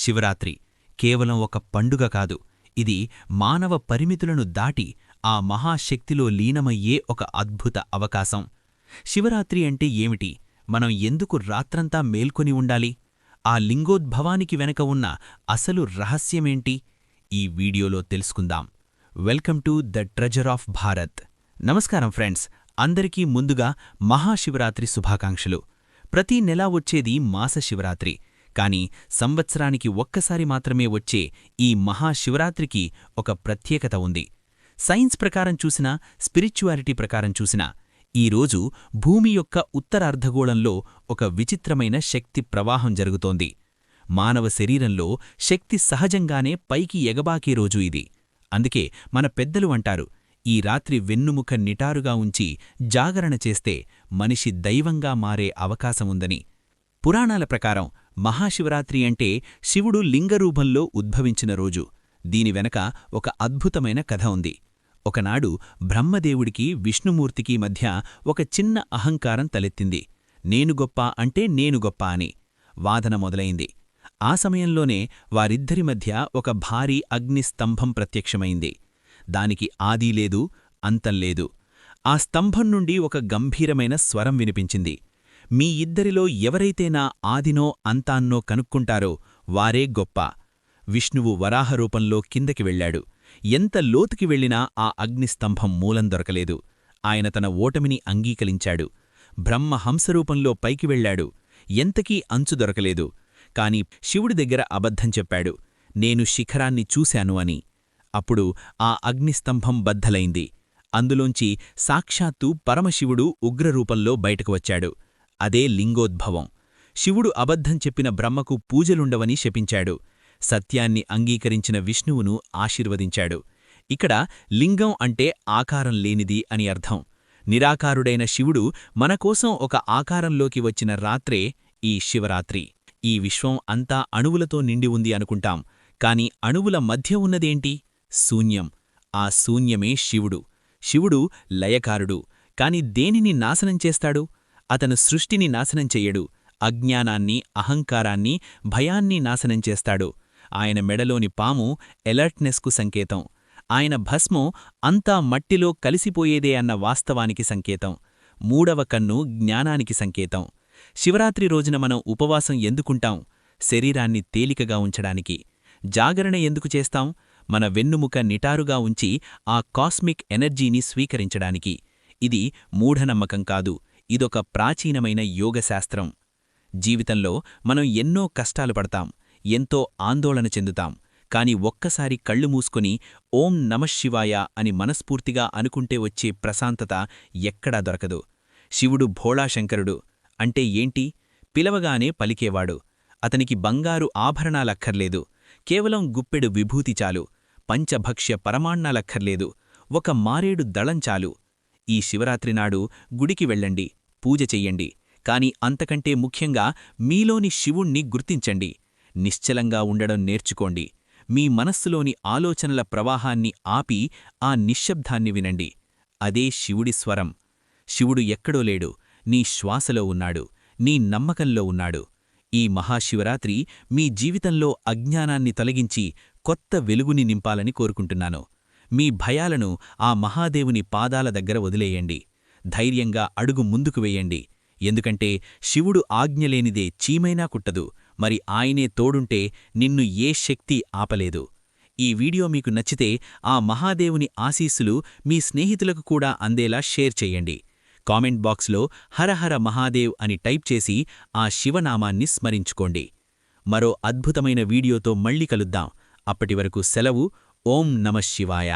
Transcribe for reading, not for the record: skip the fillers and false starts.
శివరాత్రి కేవలం ఒక పండుగ కాదు, ఇది మానవ పరిమితులను దాటి ఆ మహాశక్తిలో లీనమయ్యే ఒక అద్భుత అవకాశం. శివరాత్రి అంటే ఏమిటి? మనం ఎందుకు రాత్రంతా మేల్కొని ఉండాలి? ఆ లింగోద్భవానికి వెనక ఉన్న అసలు రహస్యమేంటి? ఈ వీడియోలో తెలుసుకుందాం. Welcome to the treasure of Bharat. నమస్కారం ఫ్రెండ్స్, అందరికీ ముందుగా మహాశివరాత్రి శుభాకాంక్షలు. ప్రతి నెలా వచ్చేది మాస శివరాత్రి, కానీ సంవత్సరానికి ఒక్కసారి మాత్రమే వచ్చే ఈ మహాశివరాత్రికి ఒక ప్రత్యేకత ఉంది. సైన్స్ ప్రకారం చూసినా, స్పిరిచువాలిటీ ప్రకారం చూసినా, ఈరోజు భూమి యొక్క ఉత్తరార్ధగోళంలో ఒక విచిత్రమైన శక్తి ప్రవాహం జరుగుతోంది. మానవ శరీరంలో శక్తి సహజంగానే పైకి ఎగబాకే రోజు ఇది. అందుకే మన పెద్దలు అంటారు, ఈ రాత్రి వెన్నుముక నిటారుగా ఉంచి జాగరణ చేస్తే మనిషి దైవంగా మారే అవకాశముందని. పురాణాల ప్రకారం మహాశివరాత్రి అంటే శివుడు లింగరూపంలో ఉద్భవించిన రోజు. దీని వెనక ఒక అద్భుతమైన కథ ఉంది. ఒకనాడు బ్రహ్మదేవుడికి విష్ణుమూర్తికి మధ్య ఒక చిన్న అహంకారం తలెత్తింది. నేను గొప్ప అంటే నేను గొప్ప అని వాదన మొదలైంది. ఆ సమయంలోనే వారిద్దరి మధ్య ఒక భారీ అగ్నిస్తంభం ప్రత్యక్షమైంది. దానికి ఆదిలేదు, అంతంలేదు. ఆ స్తంభం నుండి ఒక గంభీరమైన స్వరం వినిపించింది. మీ ఇద్దరిలో ఎవరైతే నా ఆదినో అంతాన్నో కనుక్కుంటారో వారే గొప్ప. విష్ణువు వరాహరూపంలో కిందకి వెళ్లాడు. ఎంత లోతుకి వెళ్లినా ఆ అగ్నిస్తంభం మూలం దొరకలేదు. ఆయన తన ఓటమిని అంగీకరించాడు. బ్రహ్మ హంసరూపంలో పైకి వెళ్లాడు. ఎంతకీ అంచు దొరకలేదు. కాని శివుడి దగ్గర అబద్ధం చెప్పాడు, నేను శిఖరాన్ని చూశాను అని. అప్పుడు ఆ అగ్నిస్తంభం బద్దలైంది. అందులోంచి సాక్షాత్తు పరమశివుడు ఉగ్రరూపంలో బయటకు వచ్చాడు. అదే లింగోద్భవం. శివుడు అబద్ధం చెప్పిన బ్రహ్మకు పూజలుండవని శపించాడు. సత్యాన్ని అంగీకరించిన విష్ణువును ఆశీర్వదించాడు. ఇక్కడ లింగం అంటే ఆకారం లేనిది అని అర్థం. నిరాకారుడైన శివుడు మనకోసం ఒక ఆకారంలోకి వచ్చిన రాత్రే ఈ శివరాత్రి. ఈ విశ్వం అంతా అణువులతో నిండి ఉంది అనుకుంటాం, కాని అణువుల మధ్య ఉన్నదేంటి? శూన్యం. ఆ శూన్యమే శివుడు. శివుడు లయకారుడు. కాని దేనిని నాశనం చేస్తాడు? అతను సృష్టిని నాశనం చెయ్యడు. అజ్ఞానాన్ని, అహంకారాన్ని, భయాన్ని నాశనం చేస్తాడు. ఆయన మెడలోని పాము ఎలర్ట్నెస్కు సంకేతం. ఆయన భస్మం అంతా మట్టిలో కలిసిపోయేదే అన్న వాస్తవానికి సంకేతం. మూడవ కన్ను జ్ఞానానికి సంకేతం. శివరాత్రి రోజున మనం ఉపవాసం ఎందుకుంటాం? శరీరాన్ని తేలికగా ఉంచడానికి. జాగరణ ఎందుకు చేస్తాం? మన వెన్నుముక నిటారుగా ఉంచి ఆ కాస్మిక్ ఎనర్జీని స్వీకరించడానికి. ఇది మూఢనమ్మకం కాదు, ఇదొక ప్రాచీనమైన యోగశాస్త్రం. జీవితంలో మనం ఎన్నో కష్టాలు పడతాం, ఎంతో ఆందోళన చెందుతాం. కాని ఒక్కసారి కళ్ళు మూసుకొని ఓం నమఃశివాయ అని మనస్ఫూర్తిగా అనుకుంటే వచ్చే ప్రశాంతత ఎక్కడా దొరకదు. శివుడు భోళాశంకరుడు అంటే ఏంటి? పిలవగానే పలికేవాడు. అతనికి బంగారు ఆభరణాలక్కర్లేదు, కేవలం గుప్పెడు విభూతి చాలు. పంచభక్ష్య పరమాన్నాలక్కర్లేదు, ఒక మారేడు దళం చాలు. ఈ శివరాత్రినాడు గుడికి వెళ్ళండి, పూజ చెయ్యండి. కాని అంతకంటే ముఖ్యంగా మీలోని శివుణ్ణి గుర్తించండి. నిశ్చలంగా ఉండడం నేర్చుకోండి. మీ మనస్సులోని ఆలోచనల ప్రవాహాన్ని ఆపి ఆ నిశ్శబ్దాన్ని వినండి. అదే శివుడి స్వరం. శివుడు ఎక్కడో లేడు, నీ శ్వాసలో ఉన్నాడు, నీ నమ్మకంలో ఉన్నాడు. ఈ మహాశివరాత్రి మీ జీవితంలో అజ్ఞానాన్ని తొలగించి కొత్త వెలుగుని నింపాలని కోరుకుంటున్నాను. మీ భయాలను ఆ మహాదేవుని పాదాల దగ్గర వదిలేయండి. ధైర్యంగా అడుగు ముందుకు వేయండి. ఎందుకంటే శివుడు ఆజ్ఞలేనిదే చీమైనా కుట్టదు. మరి ఆయనే తోడుంటే నిన్ను ఏ శక్తి ఆపలేదు. ఈ వీడియో మీకు నచ్చితే ఆ మహాదేవుని ఆశీస్సులు మీ స్నేహితులకు కూడా అందేలా షేర్ చెయ్యండి. కామెంట్ బాక్స్లో హరహర మహాదేవ్ అని టైప్ చేసి ఆ శివనామాన్ని స్మరించుకోండి. మరో అద్భుతమైన వీడియోతో మళ్ళీ కలుద్దాం. అప్పటివరకు సెలవు. ఓం నమఃశివాయ.